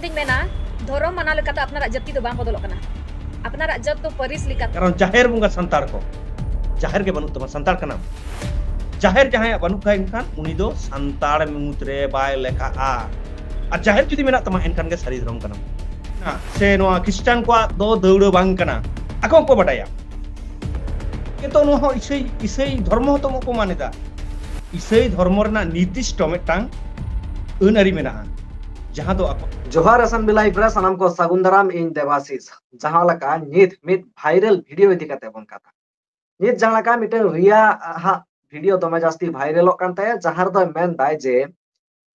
इंदिंग मेना धर्म माना लेकाते अपनारा जाति दो बांग बदलक कना अपनारा जात तो परिस लेकाते कारण जाहेर बुंगा संतार को जाहेर के बनू तमा संतार कना जाहेर जहां बनू का इनखान उनी दो संतार मुद्रे बाय लेखा आ जाहेर जुदी मेना तमा इनखान के सारी धर्म कना ना से नो क्रिश्चियन को दो दौड़ बांग कना आको को बटाया किंतु नो हो इसै धर्म हो तो को मानेदा इसै धर्म रना निर्दिष्ट मिटांग अनारि मेना जहां दो जोहार असन बिलाई प्रेस सानाम को सागुंदराम इन देवाशीष जहां लका नित मित भाइरल वीडियो इदी कते बन कथा नित जहां लका मिटे रिया हा वीडियो दमे जास्ती भाइरल कान ताया जहार दो मेन दाय जे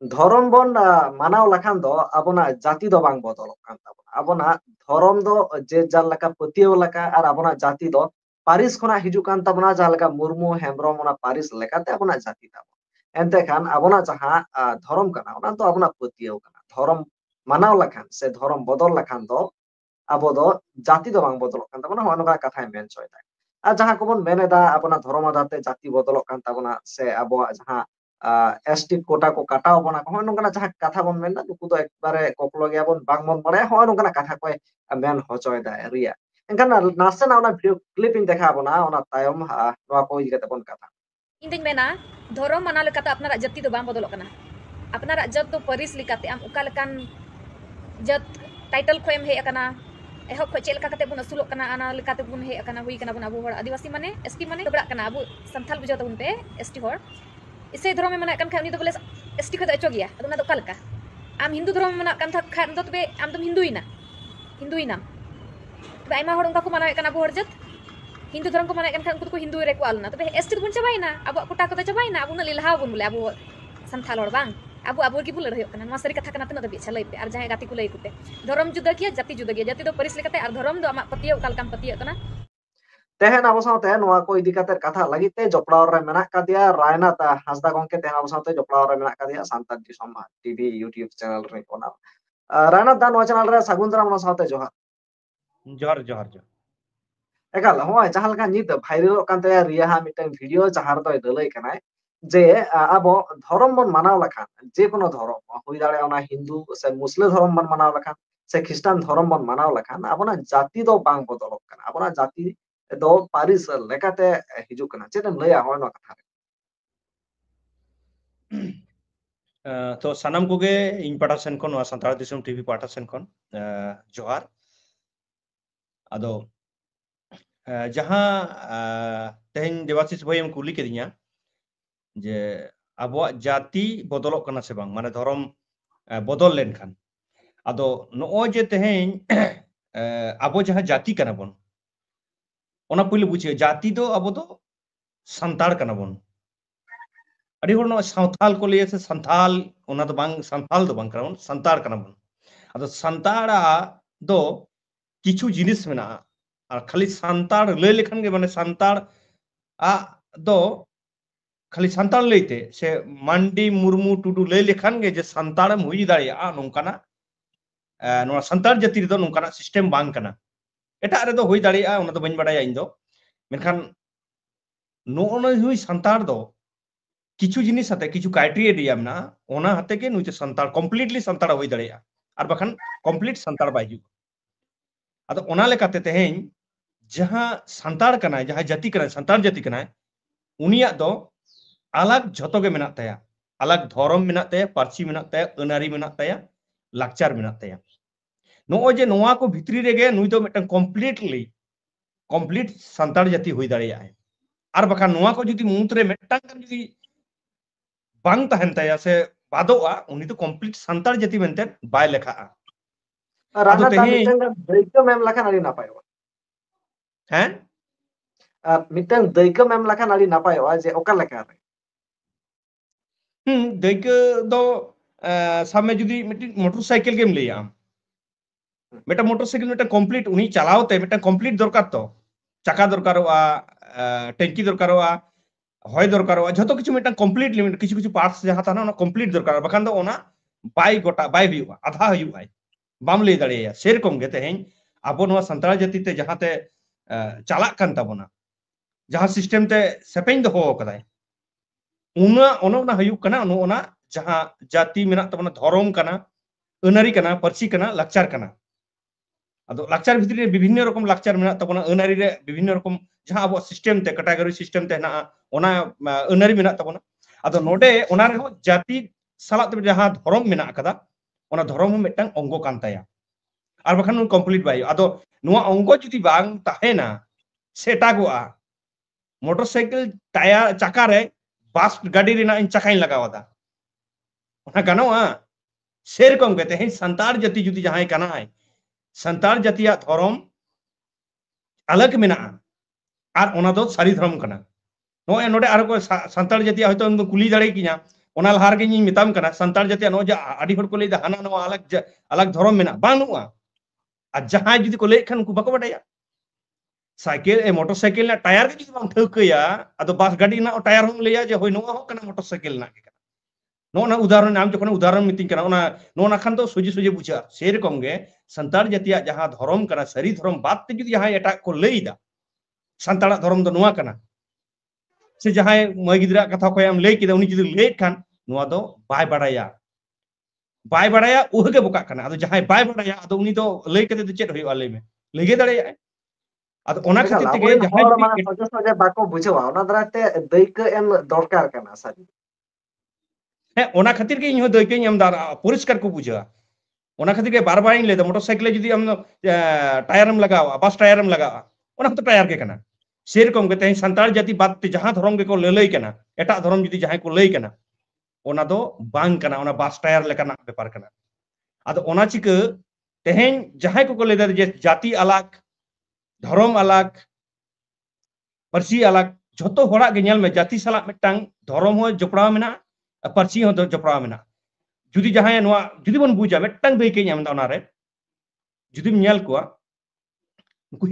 धर्म बन मानाव लखान दो अबना जाति दो बांग बदल कान ताबना अबना धर्म दो जे जाल लका पतियो लका और अबना जाति दो पारिस खना हिजु कान ताबना जहां लका मुर्मू हेम्ब्रम ओना पारिस लेकाते अबना जाति ताबो एनते खान अबना जहां धर्म कना ओना तो अबना पतियो कना धर्म मानाव लखान से धर्म बदल लखान दो अब दो जाति दो बांग बदल कान ताबना होनगा कथा मेन चोयदा आ जहां कोबन मेनेदा अपना धर्म आधारते जाति बदल कान ताबना से अब जहां एसटी कोटा को काटाव बना होनगा जहां कथा बन मेनदा नुकु दो एकबारे कोकलो गया बन बांग मन बड़े होनगा कथा को मेन होचोयदा रिया एनखान नासे ना ओना वीडियो क्लिप इन देखा बना ओना तायम नवा को इदी कते बन कथा इंदिंग मेना धर्म माना लेकाते अपनारा जाति दो बांग बदलक कना अपनारा जात तो परिस लेकाते आम उका लेकान जात टाइटल खोएम हे अकना एहब खो चेलका कते बुन असुलोक कना आना लेकाते बुन हे अकना हुई कना बुन अबु हर आदिवासी माने एसटी माने तबड़ा कना अबु संथाल बुझाता बुन पे एसटी हर इसे धर्म में मना कन खाय उनी तो बोले एसटी खो अचो गया अदुना तो कालका आम हिंदू धर्म में मना कन था खाय तो तबे आम तुम हिंदुइना तबे आइमा हर उनका को माना कना अबु हर जात हिंदू धर्म को माना कन खाय उनको को हिंदू रे को आलना तबे एसटी बुन चबाइना अबु कोटा को चबाइना अबु न लिलहा बुन बोले अबु संथाल हर बांग अबु की बुल रहियो कना नमा सरी कथा कना तना दबि छलई पे आर जहां गाती को लई कुते धर्म जुदा किया जाति दो परिस लेकाते आर धर्म दो आमा पतियो कालकाम पतियो कना तेहन अब साथे नवा को इदी कते कथा लगिते जपड़ाव रे मेना कादिया रायनाथ हासदा गंके तेहन अब साथे जपड़ाव रे मेना कादिया सांतार दिसम टीवी यूट्यूब चैनल रे कोना रायनाथ दा नवा चैनल रे सागुंदराम नो साथे जोहार जोहार जोहार जो एकाल होय जहां लका नित भाइरल कानते रिया हा मिटन वीडियो जहार दो दलई कनाय जे अब धर्म बन मानाव लखान जे कोनो धर्म हुई दाड़े ओना हिंदू से मुस्लिम धर्म बन मानाव लखान से ख्रिस्टान धर्म बन मानाव लखान अबना जाति दो बांग बदलक कना अबना जाति दो पारिस लेकाते हिजु कना चेतन लया होय नो कथा तो सानाम कोगे इन पाटा सेन खन संतार दिसम टीवी पाटा सेन खन जोहार आदो जहां तेहन देवाशीष भाई हम कुली केदिया जे अब जाति बदलक कना से बांग माने धर्म बदल लेन खान आदो नो जे तेहन अब जहां जाति कना बन ओना पहिले बुझे जाति दो अब दो संतार कना बन अड़ी होर नो संथाल को लिए से संथाल ओना तो बांग संथाल दो बांग कना संतार कना बन आदो संतारा दो किछु जिनिस मेना और खाली संतार ले लेखन के माने संतार आ दो खाली संतार लेते से मांडी मुर्मू टुडू ले लेखन के जे संतारम हुई दाड़िया नोंकाना नोना संतार जाति रे दो नोंकाना सिस्टम बांग कना एटा रे दो हुई दाड़िया ओना तो बइन बडाया इन दो मेनखान नो हुई संतार दो किछु जिनिस हते किछु क्राइटेरिया मेना ओना हते के नुचे संतार कंप्लीटली संतार हुई दाड़िया और बखन कंप्लीट संतार बायजु अदो ओना लेकाते तेहेन जहां संतार कना जहां जाति कना संतार जाति कना उनिया दो अलग झतो के मेना ताया अलग धर्म मेना ताया पार्ची मेना ताया अनारी मेना ताया लाक्चार मेना ताया नो जे नोआ को भितरी रेगे नुई दो मेटन कंप्लीट संतार जाति हुई दाड़िया है और बखा नोआ को जुदी मुंतरे मेटन जुदी बांग तहन ताया से बादोआ उनी तो कंप्लीट संतार जाति मेनते बाय लेखा राना दा मिटन दैको मेम लखान आली नापायो हैं मिटन दैको मेम लखान आली नापायो जे ओका लेखा रे दैको दो सामे जुदी मिटन मोटरसाइकिल गेम लेया मेटा मोटरसाइकिल मेटा कंप्लीट उनी चलावते मेटा कंप्लीट दरकार तो चाका दरकारोआ टैंकी दरकारोआ होय दरकारोआ जतो किछु मेटा कंप्लीट लिमिट किछु किछु पार्ट्स जहां ताना ओना कंप्लीट दरकार बखान दो ओना बाय गोटा बाय हुआ आधा हुआ बाम ले दाड़िया सेरकम गे तेहेन अब नोआ संतार जाति ते जहां ते चालाक कान ताबोना जहां सिस्टम ते सेपेन दो हो कदाय उना ओना हुयुक कना ओना जहां जाति मेना ताबोना धर्म कना ᱟᱹᱱᱟᱹᱨᱤ ᱠᱟᱱᱟ ᱯᱟᱹᱨᱥᱤ ᱠᱟᱱᱟ ᱞᱟᱠᱪᱟᱨ ᱠᱟᱱᱟ ᱟᱫᱚ ᱞᱟᱠᱪᱟর ᱵᱷᱤᱛᱨᱤ ᱨᱮ ᱵᱤᱵᱷᱤᱱᱱᱚ ᱨᱚᱠᱚᱢ ᱞᱟᱠᱪᱟর ᱢᱮᱱᱟᱜ ᱛᱟᱵᱚᱱᱟ ᱟᱹᱱᱟᱹᱨᱤ ᱨᱮ ᱵᱤᱵᱷᱤᱱᱱᱚ ᱨᱚᱠᱚᱢ ᱡᱟᱦᱟᱸ ᱟᱵᱚ ᱥᱤᱥᱴᱮᱢ ᱛᱮ ᱠᱮᱴᱟᱜᱚᱨᱤ ᱥᱤᱥᱴᱮᱢ ᱛᱮ ᱦᱮᱱᱟᱜᱼᱟ ᱚᱱᱟ ᱟᱹᱱᱟᱹᱨᱤ ᱢᱮᱱᱟᱜ ᱛᱟᱵᱚᱱᱟ ᱟᱫᱚ ᱱᱚᱰᱮ ᱚᱱᱟ ᱨᱮᱦᱚᱸ ᱡᱟᱹᱛᱤ ᱥᱟᱞᱟᱜ ᱛᱮ ᱡᱟᱦᱟᱸ ᱫᱷᱚᱨᱚᱢ ᱢᱮᱱᱟᱜ ᱟᱠᱟᱫᱟ ᱚᱱᱟ ᱫᱷᱚᱨᱚᱢ ᱦᱚᱸ ᱢᱤᱫᱴᱟᱝ ᱚᱝᱜᱚ ᱠᱟᱱ ᱛᱟᱭᱟ ᱟᱨ ᱵᱟᱠᱷᱟᱱ ᱠᱚᱢᱯᱞᱤᱴ ᱵᱟᱭ ᱦᱩᱭᱩᱜᱼᱟ ᱟᱫᱚ ᱱᱚᱣᱟ ᱚᱝᱜᱚ ᱡᱩᱫᱤ ᱵᱟᱝ ᱛᱟᱦᱮᱱᱟ ᱥᱮ ᱮᱴᱟᱜᱚᱜᱼᱟ मोटरसाइकिल टायर चाकारे बास गाड़ी रेना इन चाकाइन लगावादा ओना गानोआ सेरकम कहते हैं संतार जाति जुदी जहां काना है संतार जातिया धर्म अलग मेना आर ओना दो सारी धर्म कना नो नोडे आर को संतार जातिया होतो उनको कुली दाड़े किया ओना लहार के नी मिताम कना संतार जातिया नो जा आडी हड़ को लेदा हाना नो अलग अलग धर्म मेना बानुआ आ जहां जुदी को ले खान उनको बको बडाया साइकिल मोटरसाइकिल टायर के जुदी बांग ठौकया अदो बस गाड़ी ना टायर हम लेया जे होय नोआ हो कना मोटरसाइकिल ना के नो उदाहरण आम जखन उदाहरण मितिंग कना ओना नो ना खान तो सोजे सोजे बुझा से रकम गे संतार जातिया जहां धर्म कना सरी धर्म बात ते जुदी जहां एटा को लेइदा संतार धर्म दो नोआ कना से जहां मय गिदरा कथा को हम ले किदा उनी जुदी ले खान नोआ दो बाय बाड़ाया उहगे बोका कना अदो जहां बाय बाड़ाया अदो उनी दो ले कते दो चेत होय ले में लेगे दाड़ाया अदो ओना खातिर तेगे जहां माने सोजे सोजे बाको बुझवा ओना दराते दैक एम दरकार कना सारी है ओना खातिर के इहो दैके एम दार परिष्कार को बुझा ओना खातिर के बार बार इन लेदा मोटरसाइकिल जुदी हम टायरम लगावा बस टायरम लगावा ओना तो टायर के कना सेरकम के तें संताल जाति बात ते जहां धर्म के को ललई कना एटा धर्म जुदी जहां को लई कना ओना दो बांग कना ओना बस टायर लेकना व्यापार कना अदो ओना चिक तें जहां को लेदा जे जाति अलग धर्म अलग परसी अलग झोतो होड़ा के नेल में जाति सला मिटांग धर्म हो जपड़ा मेना परसी हो जपड़ा मेना जुदी जहां नोआ जुदी बन बुझा मिटांग बेके नेम दा ओना रे जुदी नेल को उनको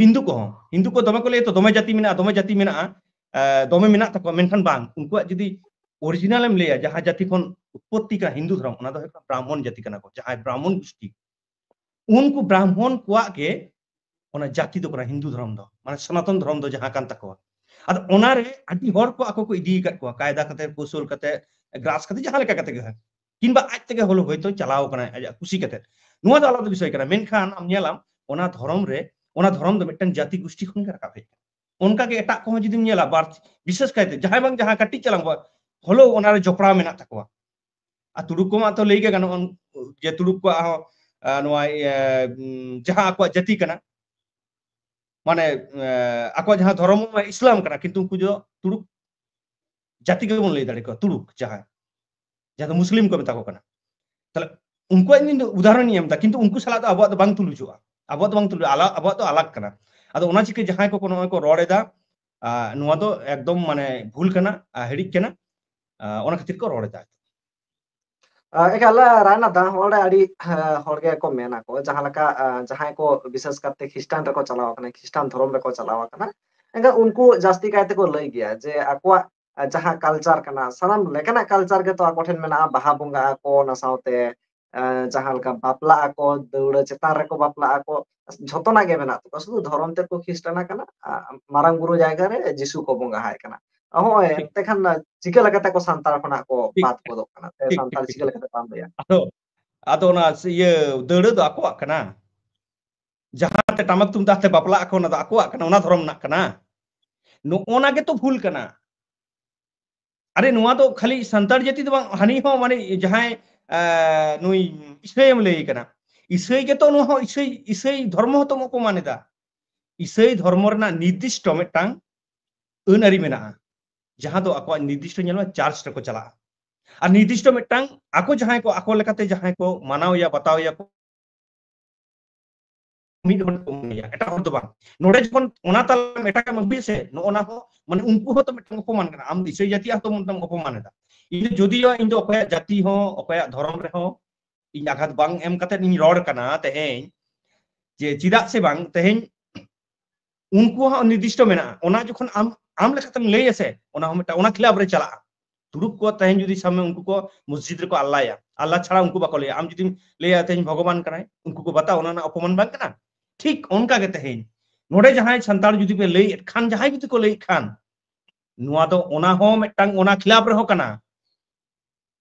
हिंदू को दमे को ले तो दमे जाति मेना दमे मेना तको मेनखान बांग उनको जुदी ओरिजिनल एम लेया जहां जाति कोन उत्पत्ति का हिंदू धर्म ओना दो ब्राह्मण जाति कना को जहां ब्राह्मण गोष्ठी उनको ब्राह्मण को के ओना जाति दो कना हिंदू धर्म दो माने सनातन धर्म दो जहां कान तको अद ओना रे अति हर को आको को इदी कत को कायदा कते कौशल कते ग्रास कते जहां लेका कते गे किनबा आज तके होलो होयतो चलाव कना आज खुशी कते नुवा दो आलादा विषय कना मेनखान आम नेलाम ओना धर्म दो मिटन जाति गोष्ठी खन रका हे उनका के एटा को जदि नेला बार विशेष कायते जहां बांग जहां कट्टी चलांग होलो ओना रे जपड़ा मेना तको आ तुडुक को मा तो लेगे गानो जे तुडुक को नुवा जहां को जाति कना माने आको जहां धर्म इस्लाम कना किंतु उनको जो तुडुक जाति के बन ले दाड़े को तुडुक जहां मुस्लिम को मेता को कना तले उनको इन उदाहरण एम दा किंतु उनको सला अब बांग तुलुजुआ अब बांग तुलु अब तो अलग कना अदो ओना चिके जहां को कोनो को रोडेदा नुवा दो एकदम माने भूल कना हेडिक कना ओना खातिर को रोडेदा एकाला राना दा होड़े आडी होड़गे को मेना को जहां लका जहां को विशेष करते खिस्टान रे को चलाव कना खिस्टान धर्म रे को चलाव कना एंगा उनको जास्ती कायते को लई गया जे आकोआ जहां कल्चर कना सनम लेकना कल्चर के तो आकोठेन मेना बाहा बुंगा को ना साउते जहां लका बापला को दौड़ चेतान रे को बापला को झोतोना गे मेना तो शुधु धर्म ते को खिस्टाना कना मारांग गुरु जायगा रे जिसु को बुंगा हाय कना होय तेखान चिके लगाते को संतार खना को बात को दो कना ते संतार चिके लगाते पाम दया अदो ना ये दौड़ दो आको कना जहां ते टमक तुम दाते बापला को ना आको कना ओना धर्म ना कना नो ओना के तो भूल कना अरे नुआ तो खाली संतार जाति तो हानि हो माने जहां नुई इसयम ले कना इसय के तो नो इसय धर्म हो तो मको मानेदा इसय धर्म रना निर्दिष्ट मिटांग अनारि मेना जहां तो आको निर्दिष्ट नेलमा चार्ज रे को चला और निर्दिष्ट मिटांग आको जहां को आको लेकाते जहां को मानाव या बताव या को मिड बन को या एटा हो तो बा नोडे जखन ओना ताल एटा का मबि से नो ओना हो माने उनको हो तो मिटांग अपमान कना आम इसय जाति हो तो मिटांग अपमान दा इन जदियो इन दो अकया जाति हो अकया धर्म रे हो इन आघात बांग एम कते इन रोड कना तेहें जे चिदा से बांग तेहें उनको हो निर्दिष्ट मेना ओना जखन आम लेखातम लई से ओना हम ओना खिलाफ रे चला तुरुक को तहें जुदी सामने उनको को मस्जिद रे को अल्लाह छाड़ा उनको बाको ले आम जुदी लेया तहें भगवान कनाय उनको को बता ओना अपमान बांग कना ठीक उनका के तहें नोडे जहां संताल जुदी पे लई खान जहां जुदी को लई खान नुआ दो ओना हो मिटांग ओना खिलाफ रे हो कना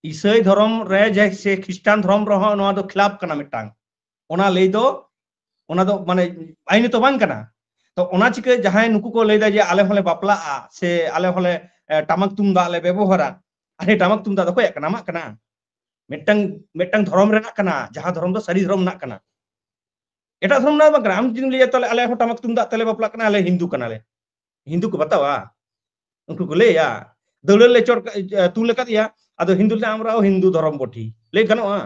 ईसाई धर्म रे जैसे ख्रिस्टान धर्म रहो नवा दो खिलाफ कना मिटांग ओना लई दो माने आईन तो बांग कना तो ओना चिके जहां नुकु को लई दा जे आले होले बापला से आले होले टामक तुमदा ले व्यवहारा अरे टामक तुमदा दो कोय कना मा कना मिटांग मिटांग धर्म रे ना कना जहां धर्म दो सारी धर्म ना कना एटा धर्म ना बांग आम जिन लई तले आले हो टामक तुमदा तले बापला कना आले हिंदू कना ले हिंदू को बतावा उनको को लेया दौड़ ले चोर तू लेका दिया आदो हिंदू ले आमरा हिंदू धर्म बोठी ले गनोआ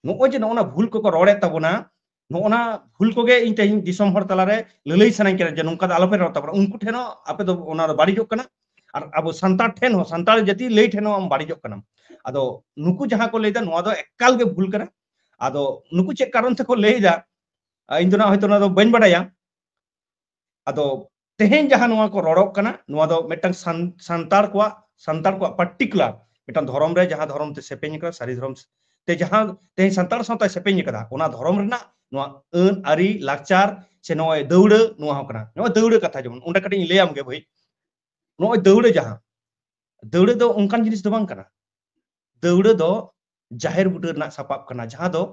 नो जे नोना भूल को रोड़े तबना नोना भूल को गे इन तेहिं दिसम हर तलारे ललई सनाई केना जे नोंका आलोपे रोड़ तबना उनको ठेनो आपे दो ओना बाड़ीजो कना और अब संतार ठेन हो संतार जाति लई ठेनो हम बाड़ीजो कना आदो नुकु जहां को लेदा नोआ दो एकाल गे भूल करा आदो नुकु चे कारण ते को लेदा इन दोना होयतो ना दो बन बडाया आदो तेहें जहां नोआ को रोड़ो कना नोआ दो मेटंग संतार को पर्टिकुलर मेटंग धर्म रे जहां धर्म ते सेपेኝ का सारी धर्म ते जहां तेहें संतार सावता सेपेኝ कदा ओना धर्म रेना नोआ अन आरी लाकचार से नोय दौड़ नोआ हो कना नोय दौड़ कथा जमन उंडा कटी लेयाम गे भाई नोय दौड़ जहां दौड़ दो उनकान जिनिस दो बांग कना दौड़ दो जाहेर बुटर ना सापाप कना जहां दो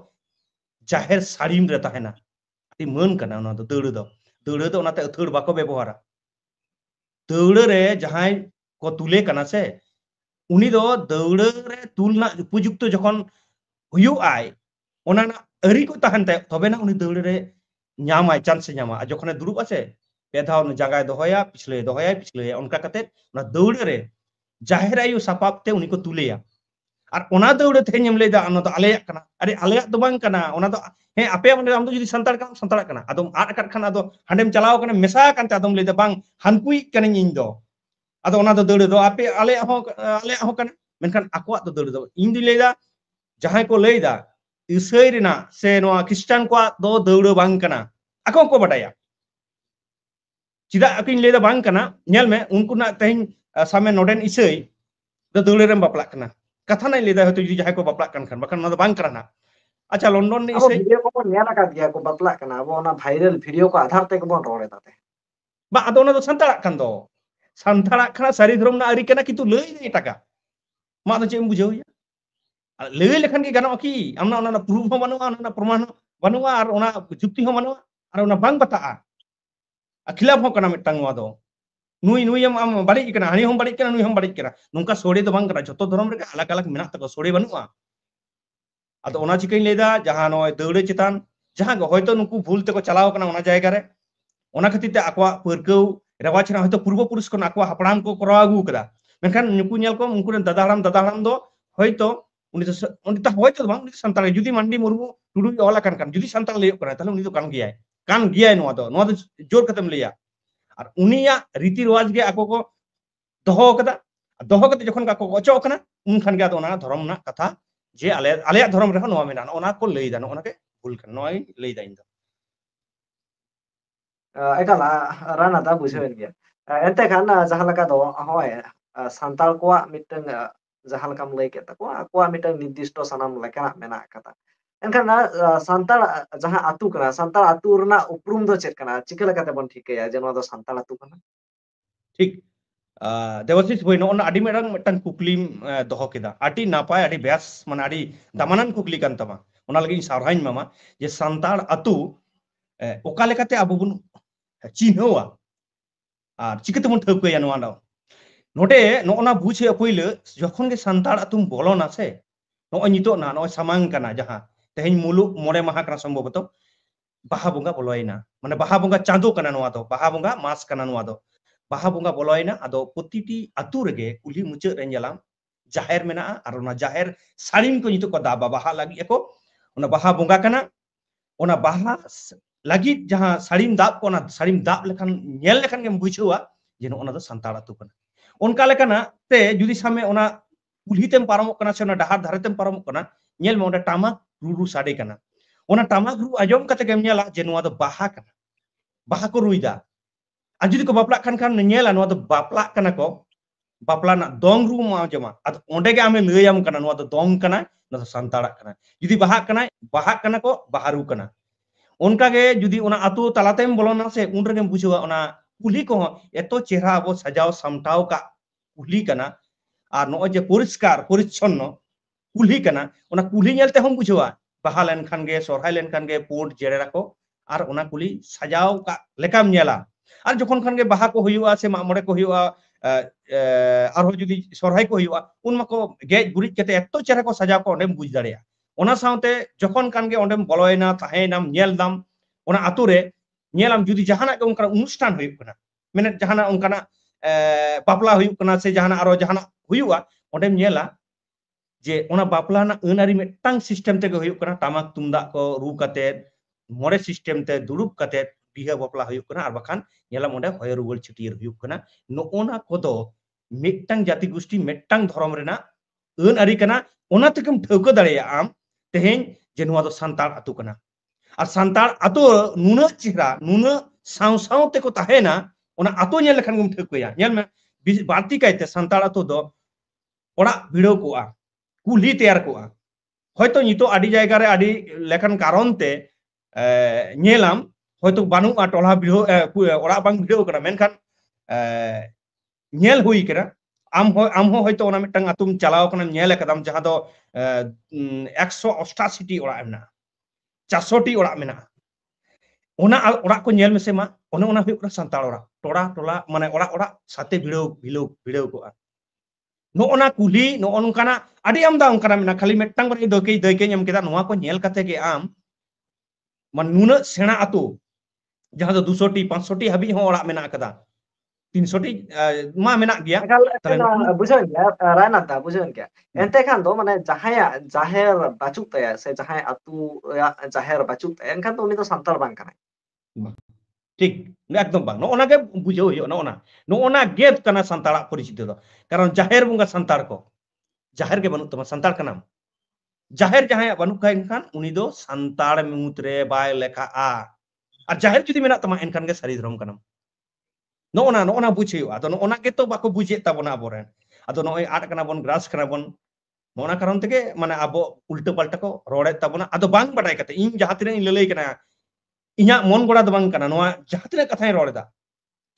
जाहेर साड़ीम रे ताहेना अति मन कना ओना दौड़ दो ओनाते अथड़ बाको व्यवहारा दौड़ रे जहां को तुले कना से उनी दो दौड़ रे तुलना उपयुक्त जखन हुयु आय ओना ना अरी को ताहन ते तबे ना उनी दौड़ रे ᱧᱟᱢᱟᱭ चांस ᱧᱟᱢᱟ जखने दुरुब आसे पे धाव जागाय दोहया पिछले उनका कते ना दौड़ रे जाहेर आयु सापाप ते उनी को तुलेया और ओना दौड़ तेहेम लेदा ओना दो आलेया कना अरे आलेया दो बांग कना ओना दो हे आपे माने आम दो जुदी संतार कना आदम आट अकट खान आदो हांडेम चलाव कना मेसा कानते आदम लेदा बांग हानकुई कना इन दो आदो ओना दो दौड़ दो आपे आलेया हो कना मेनखान आकोआ दो दौड़ दो इन दि लेदा जहां को लेदा ईसाई रेना से नोआ ख्रिस्टान को दो दौड़ बांग कना आको को बटाया चिदा अकिन लेदा बांग कना नेल में उनको ना तेहिं सामे नोडेन ईसाई दो दौड़ रेम बापला कना कथा नहीं लेदा हतो जुदी जहां को बापला कन खान बाकन ना दो बांग करना अच्छा लंदन ने अब वीडियो को नेला का दिया को बापला कना अब ओना वायरल वीडियो को आधार ते को बोन रोड़े ताते बा आदो ना दो संताड़ा खान दो संताड़ा खाना सारी धर्म ना आरी कना कितु लई दे टाका मा दो चेम बुझाव या लई लेखान के गानो की आमना ओना प्रूफ हो बनुआ ओना प्रमाण हो बनुआ और ओना जुक्ति हो बनुआ और ओना बांग बताआ खिलाफ हो कना मिटांग वा दो नुई हम बाड़ी कना हानि हम बाड़ी कना नुई हम बाड़ी कना नुका सोड़े दो बांग कना जतो धर्म रे अलग अलग मेना तको सोड़े बनुआ आदो ओना चिकई लेदा जहां नय दौड़े चितान जहां होयतो नुकु भूल तेको चलाव कना ओना जायगा रे ओना खातिर ते आकवा परकौ रेवाज ना होयतो पूर्व पुरुष को आकवा हपड़ाम को कराव आगु कदा मेनखान नुकु नेल को उनको दादा हराम दो होयतो उनी ता होयतो बांग उनी संताल जुदी मंडी मुर्मू टुडू ओला kan जुदी संताल लेयो कना ताले उनी दो कान गियाय नोआ दो जोर कतम लिया और उनिया रीति रिवाज गे आको को दोहो कदा जखन आको को अचो कना उन खान गे ओना धर्म ना कथा जे आले धर्म रे नोआ मेना ओना को लई दा ओना के भूल कना नोई लई दा इन दो एकाला राना दा बुझेन गया एंते खान जहां लका दो होय संताल को मिटन जहां लकाम लई के तको आको मिटन निर्दिष्ट सनाम लेका मेना कता एनखान संताल जहां आतु कना संताल आतु रना उपरुम दो चेक कना चिकला कते बन ठीक है जे नो दो संताल आतु कना ठीक देवशीष भाई नो आदि मेडang मिटन कुकलिम दोहो केदा आदि नापाय आदि बेस माने आदि दामानान कुकली कान तमा ओना लगी सारहाइन मामा जे संताल आतु ओका लेकाते आबो बुन चिन्हवा और चिकते बन ठौकया नोआ दो नोटे नोना बुझे पहिले जखन गे संताल आतुम बोलोना से नो नितो ना नो सामांग कना जहां तेहें मुलुक मोरे माहा कना सम्भवतो बाहा बंगा बोलयना माने बाहा बंगा चांदो कना नोआ दो बाहा बंगा मास कना नोआ दो बाहा बंगा बोलयना आदो प्रतिटी आतु रेगे कुली मुचे रे जलाम जाहेर मेना और ओना जाहेर साड़ीम को नितो को दाबा बाहा लगी एको ओना बाहा बंगा कना ओना बाहा लगी जहां साड़ीम दाब को ओना साड़ीम दाब लेखान नेल लेखान गेम बुझुआ जे ओना दो संताल आतु कना उनका लेकाना ते जुदी सामे ओना कुलीतेम पारमोक कना से ओना डहार धारेतेम पारमोक कना नेल में ओना टामाक रू साडे कना ओना टामाक रू आजम कते गेम नेला जे नोआ दो बाहा कना बाहा को रुइदा आ जुदी को बापला खान नेला नोआ दो बापला कना को बापला ना दोंग रू मा जमा अद ओंडे गे आमे लयम कना नोआ दो दोंग कना ना दो संताड़ा कना जुदी बाहा कना को बाहारू कना उनका गे जुदी ओना आतु तलातेम बोलोना से उन रेगेम बुझुआ ओना कुली को एतो चेहरा अब सजाव समटाव का कुली कना আর নয় যে পরিষ্কার পরিচ্ছন্ন কুলহি কানা ওনা কুলহি নেলতে হম বুঝাওয়া বাহা লেনখান গে সরহাই লেনখান গে পোট জেরেরাকো আর ওনা কুলি সাজাও কা লেকাম নেলা আর যখন খান গে বাহা কো হইওয়া সে মামড়ে কো হইওয়া আর যদি সরহাই কো হইওয়া উন মাকো গেজ গুরিজ কেতে এত চেরা কো সাজাও কো ওন্ডেম বুঝ দাড়িয়া ওনা সাউতে যখন কান গে ওন্ডেম বলয়না তাহেনাম নেলদাম ওনা আতুরে নেলাম যদি জাহানা গে উনকানা অনুষ্ঠান হইব কানা মানে জাহানা উনকানা বাপলা হইব কানা সে জাহানা আরো জাহানা হইওয়া ওন্ডেম নেলা যে ওনা বাপলা না আনারি মিদটাং সিস্টেম তে হইব কানা টামাক তুমদাক ko ru katet more system te durup katet biha bapla huyuk kana ar bakhan nyela onde hoye ruwal chutier huyuk kana no ona kodo mittang jati gusti mittang dhorom rena aari kana ona tekem thauka dareya am tehen je noa do santal atu kana ar santal atu nuna chihra nuna saw saw te ko tahena ona atu nyel lekhan gum thauka nyel me barti kaite santal atu do ora bido ko a কুলি তৈয়ার কোয়া হয়তো নিতো আডি জায়গা রে আডি লেখান কারণতে নেলাম হয়তো Banu টলা video ওরা বাং ভিডিও করা মেনখান নেল হুই করা আম হয়তো ওনা মিটাং আতুম চালাও কনা নেল একদম যাহা দো 188 টি ওরা এমনা 400 টি ওরা মেনা ওনা ওরা কো নেল মেসে মা ওনা ওনা হুই করা সান্তাল ওরা টোড়া টোলা মানে ওরা ওরা সাথে ভিডিও কোয়া no ona kuli no onkana adi amda onkana mena khali mettang bari doike nyam keda noa ko nyel kate ge am man nuna sena atu jaha do 200 ti 500 ti habi ho ora mena kada 300 ti ma mena gya bujon ya rana ta bujon kya ente khan do mane jahaya jaher bachuk taya se jahaya atu jaher bachuk taya enkhan to uni to santal bang kana ঠিক একদম বাং নোনাকে বুঝাও হইও নোনা gate কানা সান্তাড়া পরিচিত দো কারণ জাহের বুঙ্গা সান্তাড় কো জাহের কে বানু তোমা সান্তাড় কানাম জাহের জাহায় বানু খাই এনখান উনি দো সান্তাড় মুত্রে বাই লেখা আর জাহের যদি মেনা তোমা এনখান গে সারি ধরম কানাম নোনা বুঝাইও আদো নোনা কে তো বাকো বুঝে তাবনা আবরেন আদো নয় আট কানা বন গ্রাস কানা বন নোনা কারণ থেকে মানে আবো উল্টো পাল্টা কো রড়ে তাবনা আদো বাং বাটাই কাতে ইন জাহাতিনে ললই কানা ইña মন গড়া দ বাং কানা নোয়া জাহাতিনে কথাই রড়েদা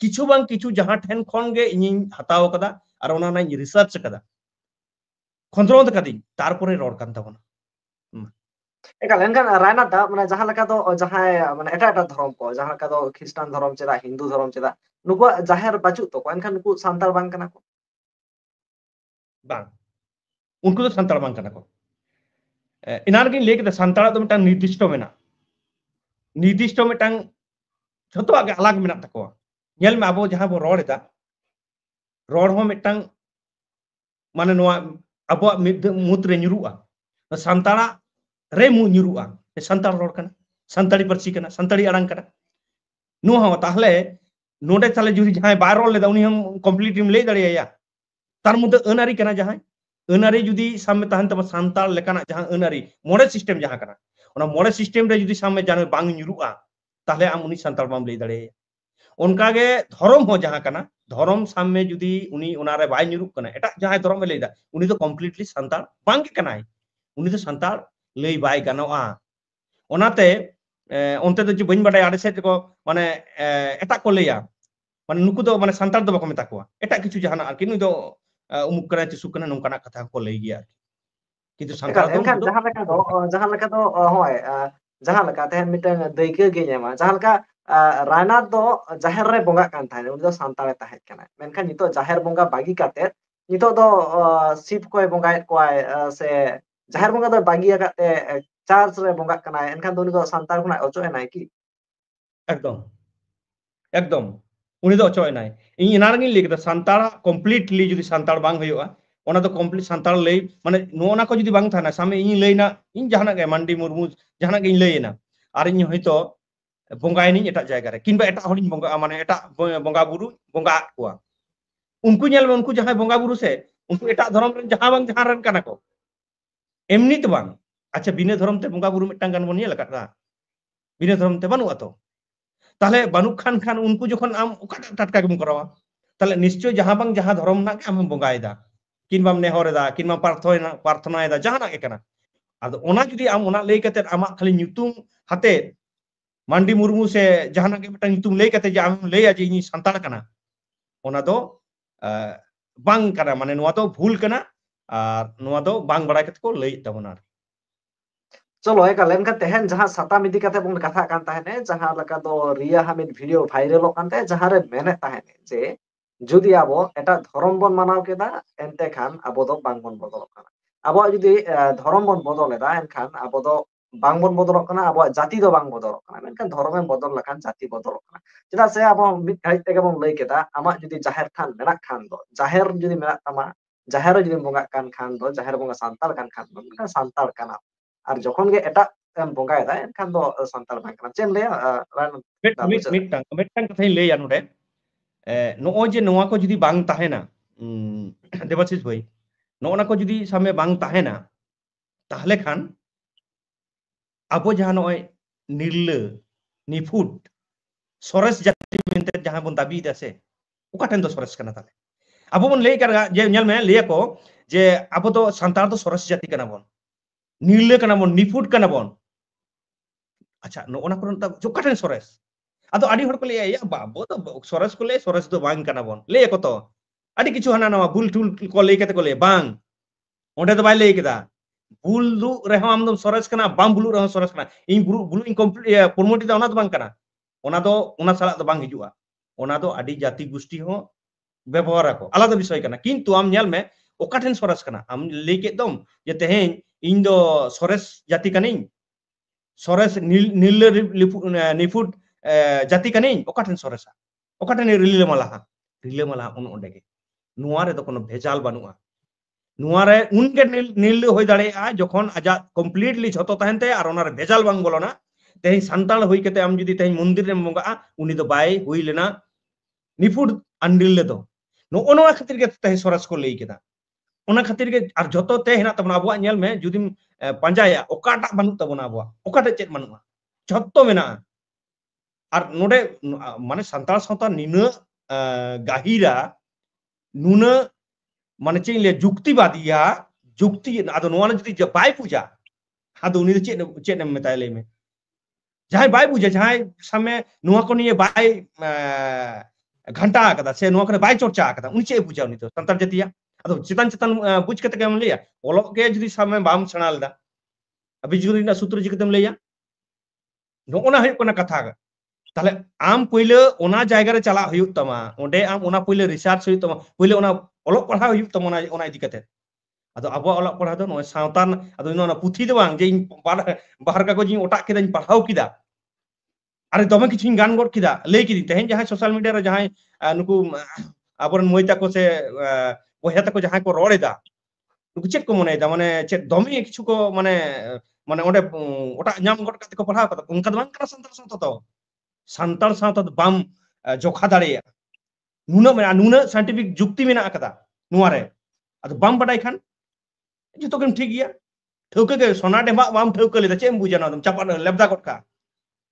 কিছু বাং কিছু জাহা ঠেন খন গে ইᱧ হাতাও কাদা আর ওনা নাই রিসার্চ কাদা খন্দ্রন্ত কাদি তারপরে রড় কান তাবনা ekal enkhan rana da mane jaha leka do jahay mane eta dhorom ko jaha leka do Christian dhorom cheda Hindu dhorom cheda nuku jaher bachuk to ko enkhan nuku santal bang kana ko bang unku do santal bang kana ko inar gin leke da santala do mitang nirdishto mena নির্দিষ্ট মিটাং যত আগে আলাগ মেনা তাকোয়া ñel me abo jaha bo rod eta rod ho mitang মানে নোয়া abo মুত্রে ñuru'a santala re mu ñuru'a santal rod kana santali parsi kana santali arang kana no ho tahle node tale juri jahay bai rod leda uni hum complete im lay dareya tar mudde anari kana jahay anari judi samme tahan tama santal lekana jaha anari mode system jaha kana ona mode system re judi samme jano bang ñuru'a tahle am uni santal bam lay dareya onka ge dhorom ho jaha kana dhorom samme judi uni onare bai ñuruk kana eta jahay dhorom lay da uni to completely santal bang ke kanai uni to santal lay bai ganoa onate onte to bañ badai ade set ko mane eta ko leya mane nuku do mane santal do bako meta ko eta kichu jahana ar kinu do umuk kana tisuk kana nongkana katha ko lay giya কিন্তু santal do enkhan jaha leka do hoy jaha leka te mitang deike ge nyama jaha leka rana do jaher re bonga kan thane uni do santal tahet kana menkhan nito jaher bonga bagi kate nito do sip koy bonga koy se jaher bonga do bagi akate church re bonga kana enkhan do uni do santal khona ocho enai ki একদম উনি তো অচয় নাই in ইনারগিন লিখে সান্তাড়া completely যদি সান্তাড় বাং হইওয়া ওনা তো complete সান্তাড় লই মানে নোনা কো যদি বাং থানা সামনে ইন লইনা ইন জাহানা গে মান্ডি মুরমু জাহানা গে ইন লইনা আর ইন হয়তো বঙ্গাই নি এটা জায়গা রে কিংবা এটা হরিন বঙ্গা মানে এটা বঙ্গা বুরু বঙ্গা কোয়া উনকু ñel উনকু জাহাই বঙ্গা বুরু সে উনকু এটা ধরম রেন জাহা বাং জাহা রেন কানা কো এমনি তো বাং আচ্ছা বিনে ধরম তে বঙ্গা বুরু মিটাং গান বন ñel কাটা বিনে ধরম তে বানু আতো তাহলে বানুক খান উনকু যখন আম ওকাটা টাটকা গেম করাওয়া তাহলে নিশ্চয় জাহা বাং জাহা ধরম না আম বঙ্গাইদা কিংবা নেহরেদা কিংবা প্রার্থনায়দা জাহানা একানা আদো ওনা যদি আম ওনা লই কাতে আমা খালি নিতুম হাতে মান্ডি মুরমু সে জাহানা কে মিটাং নিতুম লই কাতে যে আম লই আছি ইনি সান্তাল কানা ওনা দো bang kana mane noa do bhul kana ar noa do bang barai kate ko lei tabona चलो एकाल एनखान तेहन जहां साताम इदी काते बन कथा कान ताहेने जहां लका दो रिया हामिद वीडियो भाइरल कान ताहे जहां रे मेने ताहेने जे जुदी आबो एटा धर्म बन मानाव केदा एनते खान आबो दो बांग बन बदल काना आबो जुदी धर्म बन बदल एदा एनखान आबो दो बांग बन बदल काना आबो जाति दो बांग बदल काना मेनखान धर्म बदल लखान जाति बदल काना चेदा से आबो मिद घाई तेगे बन लई केदा आमा जुदी जाहेर थान मेना खान दो जाहेर जुदी मेना तमा जाहेर जुदी बंगा कान खान दो जाहेर बंगा सांताल कान खान दो सांताल काना আর যখন গে এটা বঙ্গায় দেয় এনখান দো সান্তাল বাং কানা চেন লে রান দা বুঝা मिटang कथाई लei anu de no je noa ko judi bang tahena debasis bhai no na ko judi same bang tahena tahle khan abo jahan noy nirle nifut sores jati mente jahan bon dabi dase ukaten do sores kana tale abo bon lei kar je nyal me le ko je abo do santar do sores jati kana bon nirle kana bon nifut kana bon acha no ona ko ta ukaten sores ado adi hor ko le ya babo to sores ko le sores do bang kana bon le ko to adi kichu hana nawa bul tul ko le kate ko le bang onde do bai le keda bul du reho am dom sores kana bam bulu reho sores kana in bulu incomplete promote da ona do bang kana ona do ona sala do bang hijua ona do adi jati gusti ho ব্যবহার ako alada বিষয় kana kintu am nyal me okaten sores kana am le ke dom je tehen in do sores jati kaning sores nil nifut jati kaning okaten soresa okaten rile malaha un ondege nuare do kono bhejal banua nuare unge nil hoy dare a jokhon aja completely jhoto tahente ar onar bhejal bang bolona tehin santal hoy kete am judi tehin mondir re monga a uni do bai hoy lena nifut andil do no ono khatir ge tehin soras ko lei keda ona khatir ge ar joto te hena tabona abwa nyel me judim panjaya okata banu tabona abwa okata chet manua jotto mena আর নোডে মানে সান্তাল সাঁওতা নিনা গাহিরা নুনা মানে চেইলে যুক্তিবাদিয়া যুক্তি আদো নোয়ানা যদি by পূজা আদো উনি চেট চেট মেতাই লেমে যাহাই বাই পূজা যাহাই সামনে নোয়া কো নিয়ে বাই ঘন্টা আকাদা সে নোয়া করে বাই চর্চা আকাদা উনি চে পূজা উনি তো সান্তাল জাতিয়া আদো চিতান চিতান বুঝ কতে কেমন লইয়া অলক কে যদি সামনে বাম ছানালদা বিজুরি না সূত্র জিকতেম লইয়া নোনা হই কোনা কথা তাহলে আম পইলে ওনা জায়গারে চালা হইউত তামা ওডে আম ওনা পইলে রিসার্চ হইউত তামা পইলে ওনা অলক পড়া হইউত তামা ওনা ইদি কাতে আদো আবো অলক পড়া দো নয় সাঁওতান আদো ওনা পুথি দো বাং যে বাহার কাগজ ওটা কেদাñ পড়াও কিদা আরে দমে কিছু গান গড কিদা লেই কিদি তেহেন যাহাই সোশ্যাল মিডিয়া রে যাহাই নুকু আবরন মইতা কো সে বহেতা কো যাহাই কো রড়েদা নুকু চেক কো মনে দা মানে চেক দমে কিছু কো মানে মানে ওডে ওটা নাম গড কাতে কো পড়াও কথা উনকা দমান কারা সন্তার সন্ত তো santal साथ bam jokha dare nuna scientific jukti mena akada nuare ado bam badai khan joto kem thik giya thauke ge sona de bam thauke le da chem bujana dum chapa lebda kotka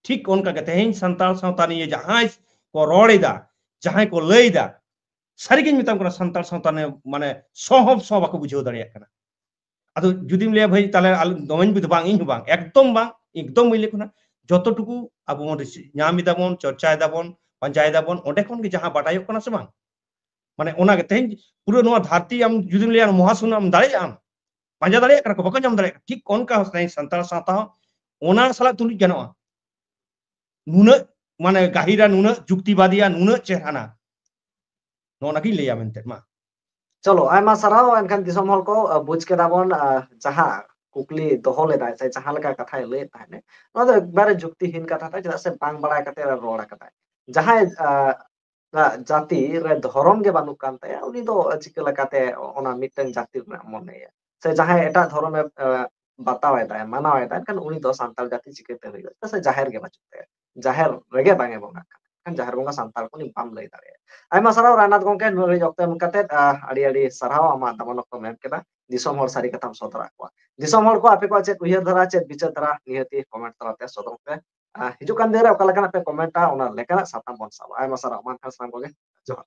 ঠিক onka ge tehin santal sauta niye jahai ko roreda jahai ko leida sarigin mitam kona santal sauta ne mane sohob soba ko bujho dare kana ado judim le bhai tale domain bid bang in bang ekdom mile kona যতটুকু আবো ñami dabon চর্চায় dabon পাঞ্জায় dabon ওডে কোন কি যাহা বাটায়ক কোনা সে বাং মানে ওনা গে তেন পুরো নোয়া ধরতি আম জুদিম লিয়ান মহাসুন আম দাঁড়ে আম পাঞ্জা দাঁড়ে কারো বকন জাম দাঁড়ে ঠিক কোন কা হসনাই সন্তাল সাতা ওনা সালা তুলি জানোয়া নুনা মানে গাহিরা নুনা যুক্তিবাদিয়া নুনা চেহানা নোনা কি লিয়া মেনতে মা চলো আইমা সারাও এনখান দিসম হল কো বুঝ কে দাবন যাহা কুকলি দহলে দায় সে যাহা লেকা কথা লে তাহলে না তো একবারে যুক্তিহীন কথা তাই যেটা সে বাং বাড়ায় কাতে রড় কথা যাহা জাতি রে ধরম গে বানু কান তাই উনি তো চিকে লেকাতে ওনা মিটেন জাতি মনে সে যাহা এটা ধরমে বাতাওয় তাই মানাওয় তাই কারণ উনি তো সান্তাল জাতি চিকেতে হইল তো সে জাহের গে বাচতে জাহের রেগে বাঙে বঙ্গা kan jahar bonga santal ko ni bam lay dare ay masaraw ranat gongke nuri jokte mukate adi adi sarhaw ama tamonok ko mem keda disom hor sari katam sodra ko disom hor ko ape ko chet uyar dhara chet bicar dhara nihati comment tarate sodrok pe hijukan dere okalakan ape comment ta ona lekana satam bon sab ay masaraw man kan sam boge johar